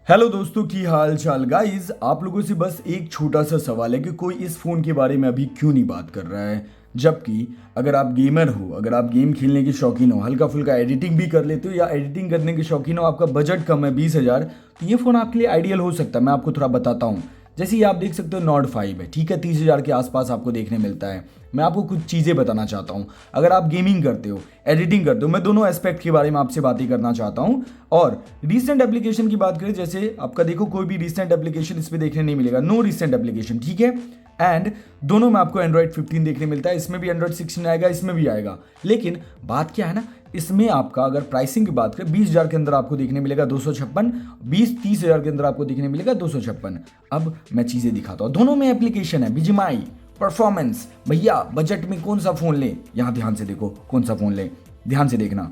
Hello दोस्तों की हाल चाल गाइस। आप लोगों से बस एक छोटा सा सवाल है कि कोई इस फ़ोन के बारे में अभी क्यों नहीं बात कर रहा है। जबकि अगर आप गेमर हो, अगर आप गेम खेलने के शौकीन हो, हल्का फुल्का एडिटिंग भी कर लेते हो या एडिटिंग करने के शौकीन हो, आपका बजट कम है 20,000, तो ये फ़ोन आपके लिए आइडियल हो सकता है। मैं आपको थोड़ा बताता हूँ। जैसे ये आप देख सकते हो नॉट 5 है, ठीक है, 30,000 के आसपास आपको देखने मिलता है। मैं आपको कुछ चीज़ें बताना चाहता हूँ। अगर आप गेमिंग करते हो, एडिटिंग करते हो, मैं दोनों एस्पेक्ट के बारे में आपसे बातें करना चाहता हूँ। और रिसेंट एप्लीकेशन की बात करें, जैसे आपका देखो कोई भी रिसेंट एप्लीकेशन इस पर देखने नहीं मिलेगा, नो रिसेंट एप्लीकेशन, ठीक है। एंड दोनों में आपको एंड्रॉइड 15 देखने मिलता है, इसमें भी एंड्रॉइड 16 आएगा, इसमें भी आएगा। लेकिन बात क्या है ना, इसमें आपका अगर प्राइसिंग की बात करें 20,000 के अंदर आपको देखने मिलेगा 256, 20-30,000 के अंदर आपको देखने मिलेगा 256। अब मैं चीज़ें दिखाता हूँ। दोनों में एप्लीकेशन है, बीजीएमआई, परफॉर्मेंस। भैया बजट में कौन सा फ़ोन ले, यहाँ ध्यान से देखो कौन सा फ़ोन ले, ध्यान से देखना।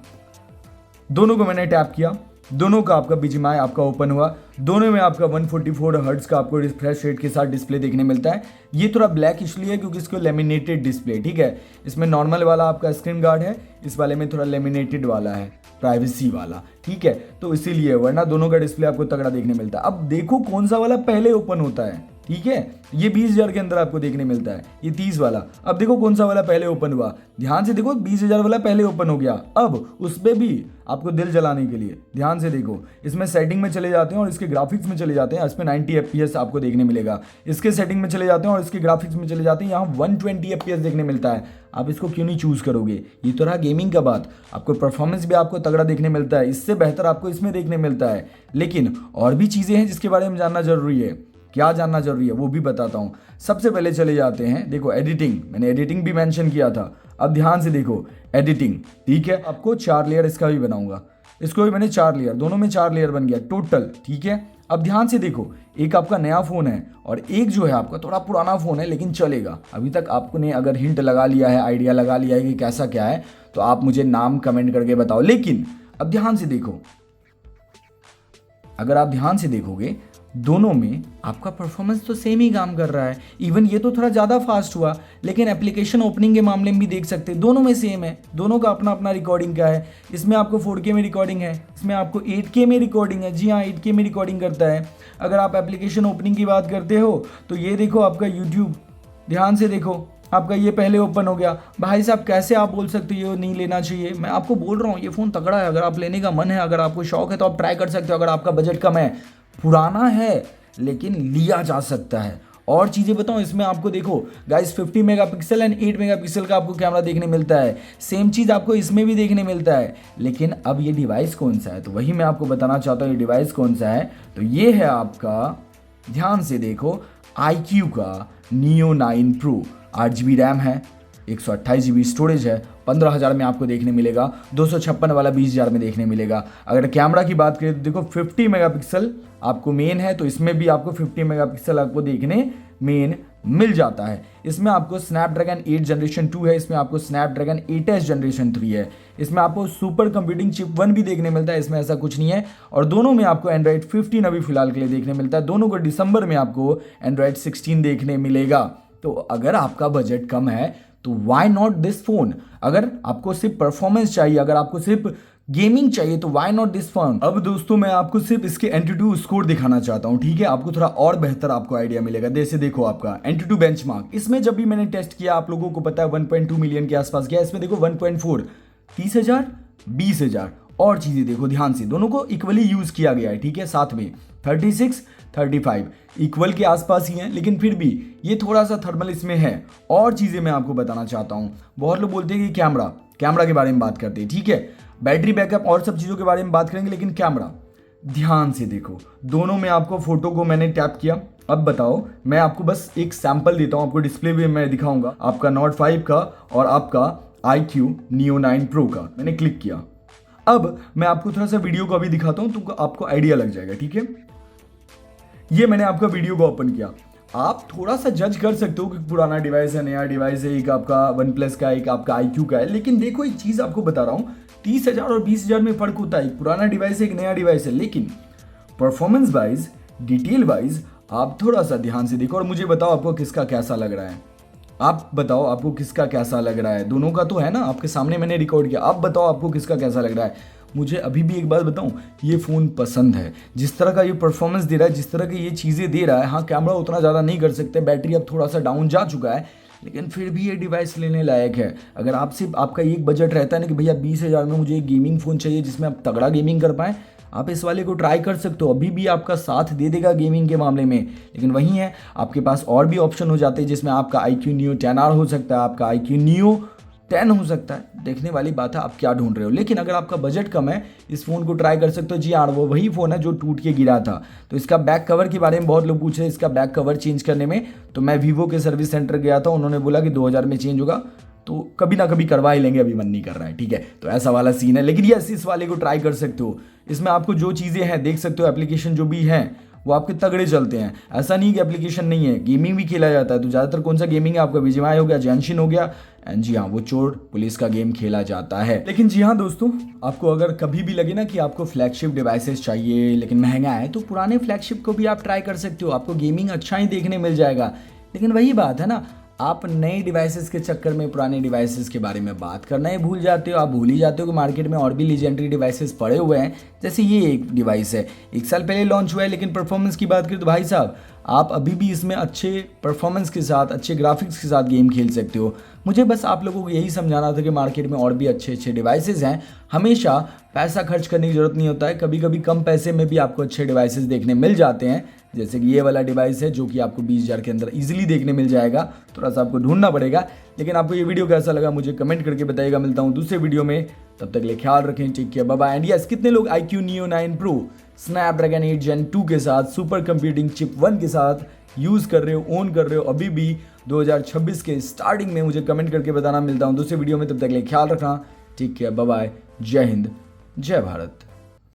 दोनों को मैंने टैप किया, दोनों का आपका बीजीएमआई आपका ओपन हुआ। दोनों में आपका 144 हर्ट्ज का आपको रिफ्रेश रेट के साथ डिस्प्ले देखने मिलता है। ये थोड़ा ब्लैक इसलिए है क्योंकि इसको लेमिनेटेड डिस्प्ले, ठीक है। इसमें नॉर्मल वाला आपका स्क्रीन गार्ड है, इस वाले में थोड़ा लेमिनेटेड वाला है, प्राइवेसी वाला, ठीक है। तो इसीलिए, वरना दोनों का डिस्प्ले आपको तगड़ा देखने मिलता है। अब देखो कौन सा वाला पहले ओपन होता है, ठीक है। ये 20,000 के अंदर आपको देखने मिलता है, ये 30 वाला। अब देखो कौन सा वाला पहले ओपन हुआ, ध्यान से देखो, 20,000 वाला पहले ओपन हो गया। अब उस पर भी आपको दिल जलाने के लिए ध्यान से देखो, इसमें सेटिंग में चले जाते हैं और इसके ग्राफिक्स में चले जाते हैं। इसमें 90 FPS आपको देखने मिलेगा। इसके सेटिंग में चले जाते हैं और इसके ग्राफिक्स में चले जाते हैं, यहाँ 120 FPS देखने मिलता है। आप इसको क्यों नहीं चूज करोगे? ये तो रहा गेमिंग का बात। आपको परफॉर्मेंस भी आपको तगड़ा देखने मिलता है, इससे बेहतर आपको इसमें देखने मिलता है। लेकिन और भी चीज़ें हैं जिसके बारे में जानना जरूरी है। क्या जानना जरूरी है वो भी बताता हूँ। सबसे पहले चले जाते हैं, देखो एडिटिंग, मैंने एडिटिंग भी मेंशन किया था। अब ध्यान से देखो एडिटिंग, ठीक है। आपको 4 लेयर इसका भी बनाऊंगा, इसको भी मैंने 4 लेयर, दोनों में 4 लेयर बन गया टोटल, ठीक है। अब ध्यान से देखो, एक आपका नया फ़ोन है और एक जो है आपका थोड़ा पुराना फ़ोन है, लेकिन चलेगा। अभी तक आपने अगर हिंट लगा लिया है, आइडिया लगा लिया है कि कैसा क्या है, तो आप मुझे नाम कमेंट करके बताओ। लेकिन अब ध्यान से देखो, अगर आप ध्यान से देखोगे, दोनों में आपका परफॉर्मेंस तो सेम ही काम कर रहा है। इवन ये तो थोड़ा ज़्यादा फास्ट हुआ, लेकिन एप्लीकेशन ओपनिंग के मामले में भी देख सकते हैं दोनों में सेम है। दोनों का अपना अपना रिकॉर्डिंग का है। इसमें आपको 4K में रिकॉर्डिंग है, इसमें आपको 8K में रिकॉर्डिंग है। जी हाँ, 8K में रिकॉर्डिंग करता है। अगर आप एप्लीकेशन ओपनिंग की बात करते हो तो ये देखो आपका यूट्यूब, ध्यान से देखो, आपका ये पहले ओपन हो गया। भाई साहब कैसे आप बोल सकते हो ये नहीं लेना चाहिए? मैं आपको बोल रहा हूँ ये फ़ोन तगड़ा है। अगर आप लेने का मन है, अगर आपको शौक है, तो आप ट्राई कर सकते हो। अगर आपका बजट कम है, पुराना है, लेकिन लिया जा सकता है। और चीज़ें बताऊं, इसमें आपको देखो गाइस 50 मेगापिक्सल एंड 8 मेगापिक्सल का आपको कैमरा देखने मिलता है। सेम चीज़ आपको इसमें भी देखने मिलता है। लेकिन अब ये डिवाइस कौन सा है, तो वही मैं आपको बताना चाहता हूँ। ये डिवाइस कौन सा है, तो ये है आपका, ध्यान से देखो, iQOO का Neo 9 Pro। 8 GB रैम है, 128 GB स्टोरेज है, 15,000 में आपको देखने मिलेगा। 256 वाला 20,000 में देखने मिलेगा। अगर कैमरा की बात करें तो देखो 50 मेगापिक्सल आपको मेन है, तो इसमें भी आपको 50 मेगापिक्सल आपको देखने मेन मिल जाता है। इसमें आपको स्नैपड्रैगन 8 जनरेशन 2 है, इसमें आपको स्नैपड्रैगन 8S जनरेशन 3 है। इसमें आपको सुपर कंप्यूटिंग चिप 1 भी देखने मिलता है, इसमें ऐसा कुछ नहीं है। और दोनों में आपको एंड्रॉइड 15 अभी फिलहाल के लिए देखने मिलता है। दोनों को दिसंबर में आपको एंड्रॉइड 16 देखने मिलेगा। तो अगर आपका बजट कम है तो वाई नॉट दिस फोन। अगर आपको सिर्फ परफॉर्मेंस चाहिए, अगर आपको सिर्फ गेमिंग चाहिए, तो वाई नॉट दिस फोन। अब दोस्तों मैं आपको सिर्फ इसके एंटूटू स्कोर दिखाना चाहता हूं, ठीक है। आपको थोड़ा और बेहतर आपको आइडिया मिलेगा। जैसे देखो आपका एंटूटू बेंचमार्क, इसमें जब भी मैंने टेस्ट किया, आप लोगों को पता है 1.2 मिलियन के आसपास गया। इसमें देखो 1.4, 30,000, 20,000। और चीजें देखो ध्यान से, दोनों को इक्वली यूज किया गया है, ठीक है। साथ में 36, 35 इक्वल के आसपास ही हैं, लेकिन फिर भी ये थोड़ा सा थर्मल इसमें है। और चीज़ें मैं आपको बताना चाहता हूँ। बहुत लोग बोलते हैं कि कैमरा के बारे में बात करते हैं, ठीक है। बैटरी बैकअप और सब चीज़ों के बारे में बात करेंगे, लेकिन कैमरा ध्यान से देखो, दोनों में आपको फोटो को मैंने टैप किया। अब बताओ, मैं आपको बस एक सैंपल देता हूँ, आपको डिस्प्ले भी मैं दिखाऊंगा, आपका नॉट 5 का और आपका iQOO Neo 9 Pro का। मैंने क्लिक किया। अब मैं आपको थोड़ा सा वीडियो को अभी दिखाता हूँ, तो आपको आइडिया लग जाएगा, ठीक है। ये मैंने आपका वीडियो को ओपन किया। आप थोड़ा सा जज कर सकते हो कि पुराना डिवाइस है, नया डिवाइस है, एक आपका वन प्लस का, एक आपका iQOO का है। लेकिन देखो एक चीज़ आपको बता रहा हूँ, 30,000 और 20,000 में फ़र्क होता है। एक पुराना डिवाइस है, एक नया डिवाइस है, लेकिन परफॉर्मेंस वाइज, डिटेल वाइज आप थोड़ा सा ध्यान से देखो और मुझे बताओ आपको किसका कैसा लग रहा है। आप बताओ आपको किसका कैसा लग रहा है। दोनों का तो है ना, आपके सामने मैंने रिकॉर्ड किया। आप बताओ आपको किसका कैसा लग रहा है। मुझे अभी भी एक बात बताऊं, ये फ़ोन पसंद है। जिस तरह का ये परफॉर्मेंस दे रहा है, जिस तरह की ये चीज़ें दे रहा है, हाँ कैमरा उतना ज़्यादा नहीं कर सकते, बैटरी अब थोड़ा सा डाउन जा चुका है, लेकिन फिर भी ये डिवाइस लेने लायक है। अगर आपसे आपका एक बजट रहता है ना कि भैया 20,000 में मुझे एक गेमिंग फ़ोन चाहिए जिसमें आप तगड़ा गेमिंग कर पाएँ, आप इस वाले को ट्राई कर सकते हो, अभी भी आपका साथ दे देगा गेमिंग के मामले में। लेकिन वही है, आपके पास और भी ऑप्शन हो जाते हैं जिसमें आपका iQ Neo 10R हो सकता है, आपका iQ Neo 10 हो सकता है। देखने वाली बात है आप क्या ढूंढ रहे हो। लेकिन अगर आपका बजट कम है, इस फ़ोन को ट्राई कर सकते हो। जी हाँ, वो वही फ़ोन है जो टूट के गिरा था। तो इसका बैक कवर के बारे में बहुत लोग पूछ रहे हैं, इसका बैक कवर चेंज करने में। तो मैं वीवो के सर्विस सेंटर गया था, उन्होंने बोला कि 2000 में चेंज होगा, तो कभी ना कभी करवा ही लेंगे, अभी मन नहीं कर रहा है, ठीक है। तो ऐसा वाला सीन है। लेकिन यस, इस वाले को ट्राई कर सकते हो। इसमें आपको जो चीज़ें हैं देख सकते हो, एप्लीकेशन जो भी हैं वो आपके तगड़े चलते हैं। ऐसा नहीं कि एप्लीकेशन नहीं है, गेमिंग भी खेला जाता है। तो ज़्यादातर कौन सा गेमिंग है आपका, बीजीएमआई हो गया, जेंशिन हो गया, एंड जी हाँ, वो चोर पुलिस का गेम खेला जाता है। लेकिन जी हाँ दोस्तों, आपको अगर कभी भी लगे ना कि आपको फ्लैगशिप डिवाइसेस चाहिए लेकिन महंगा है, तो पुराने फ्लैगशिप को भी आप ट्राई कर सकते हो, आपको गेमिंग अच्छा ही देखने मिल जाएगा। लेकिन वही बात है ना, आप नए डिवाइसेस के चक्कर में पुराने डिवाइसेस के बारे में बात करना ही भूल जाते हो। आप भूल ही जाते हो कि मार्केट में और भी लीजेंडरी डिवाइसेस पड़े हुए हैं। जैसे ये एक डिवाइस है, 1 साल पहले लॉन्च हुआ है, लेकिन परफॉर्मेंस की बात करें तो भाई साहब, आप अभी भी इसमें अच्छे परफॉर्मेंस के साथ, अच्छे ग्राफिक्स के साथ गेम खेल सकते हो। मुझे बस आप लोगों को यही समझाना था कि मार्केट में और भी अच्छे अच्छे डिवाइसेस हैं। हमेशा पैसा खर्च करने की ज़रूरत नहीं होता है, कभी कभी कम पैसे में भी आपको अच्छे डिवाइसेस देखने मिल जाते हैं। जैसे कि ये वाला डिवाइस है जो कि आपको 20,000 के अंदर इजीली देखने मिल जाएगा। थोड़ा सा आपको ढूंढना पड़ेगा। लेकिन आपको ये वीडियो कैसा लगा मुझे कमेंट करके बताइएगा। मिलता हूँ दूसरे वीडियो में, तब तक लिए ख्याल रखें, take care, bye bye. And yes, कितने लोग iQ Neo 9 Pro Snapdragon 8 Gen 2 के साथ सुपर कंप्यूटिंग चिप 1 के साथ यूज़ कर रहे हो, ओन कर रहे हो अभी भी 2026 के स्टार्टिंग में, मुझे कमेंट करके बताना। मिलता हूँ दूसरे वीडियो में, तब तक लिए ख्याल रखना, टेक केयर, बाय बाय, जय हिंद, जय भारत।